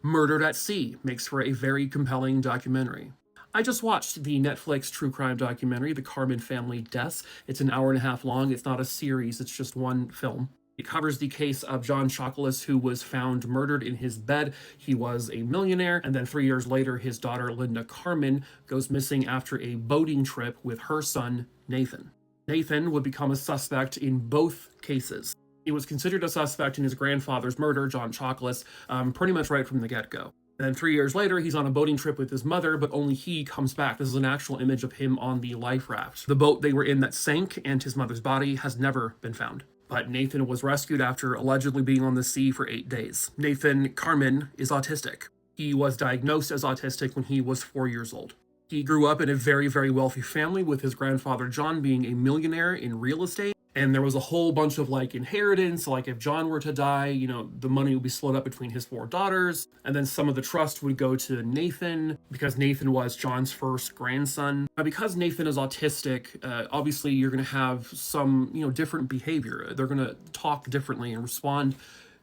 Murdered at Sea makes for a very compelling documentary. I just watched the Netflix true crime documentary, The Carman Family Deaths. It's an hour and a half long. It's not a series, it's just one film. It covers the case of John Chakalos, who was found murdered in his bed. He was a millionaire, and then 3 years later, his daughter, Linda Carman, goes missing after a boating trip with her son, Nathan. Nathan would become a suspect in both cases. He was considered a suspect in his grandfather's murder, John Chakalos, pretty much right from the get-go. Then 3 years later, he's on a boating trip with his mother, but only he comes back. This is an actual image of him on the life raft. The boat they were in that sank and his mother's body has never been found. But Nathan was rescued after allegedly being on the sea for 8 days. Nathan Carman is autistic. He was diagnosed as autistic when he was 4 years old. He grew up in a very, very wealthy family, with his grandfather John being a millionaire in real estate. And there was a whole bunch of inheritance, if John were to die, the money would be split up between his 4 daughters. And then some of the trust would go to Nathan, because Nathan was John's first grandson. Now, because Nathan is autistic, obviously you're going to have some, different behavior. They're going to talk differently and respond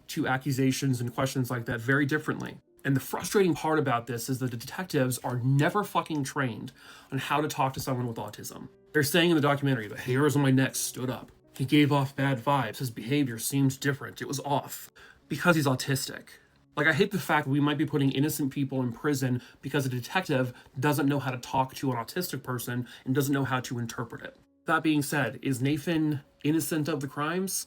to accusations and questions like that very differently. And the frustrating part about this is that the detectives are never fucking trained on how to talk to someone with autism. They're saying in the documentary, the hairs on my neck stood up. He gave off bad vibes. His behavior seemed different. It was off. Because he's autistic. I hate the fact that we might be putting innocent people in prison because a detective doesn't know how to talk to an autistic person and doesn't know how to interpret it. That being said, is Nathan innocent of the crimes?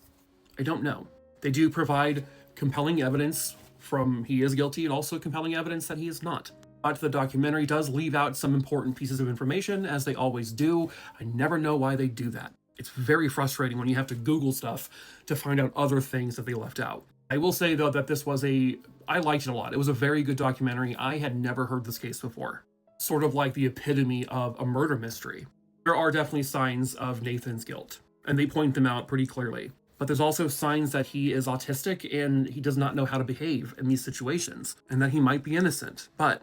I don't know. They do provide compelling evidence from he is guilty, and also compelling evidence that he is not. But the documentary does leave out some important pieces of information, as they always do. I never know why they do that. It's very frustrating when you have to Google stuff to find out other things that they left out. I will say, though, that I liked it a lot. It was a very good documentary. I had never heard this case before. Sort of like the epitome of a murder mystery. There are definitely signs of Nathan's guilt, and they point them out pretty clearly. But there's also signs that he is autistic and he does not know how to behave in these situations, and that he might be innocent, but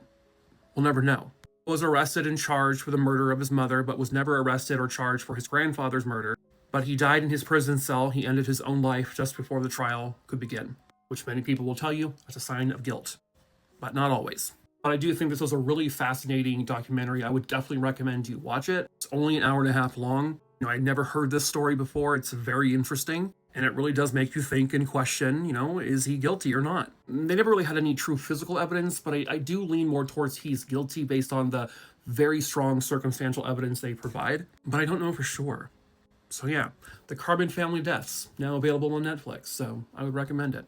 we'll never know. He was arrested and charged for the murder of his mother, but was never arrested or charged for his grandfather's murder. But he died in his prison cell. He ended his own life just before the trial could begin, which many people will tell you is a sign of guilt, but not always. But I do think this was a really fascinating documentary. I would definitely recommend you watch it. It's only an hour and a half long. I'd never heard this story before. It's very interesting, and it really does make you think and question, is he guilty or not? They never really had any true physical evidence, but I do lean more towards he's guilty based on the very strong circumstantial evidence they provide, but I don't know for sure. So yeah, The Carman Family Deaths, now available on Netflix, so I would recommend it.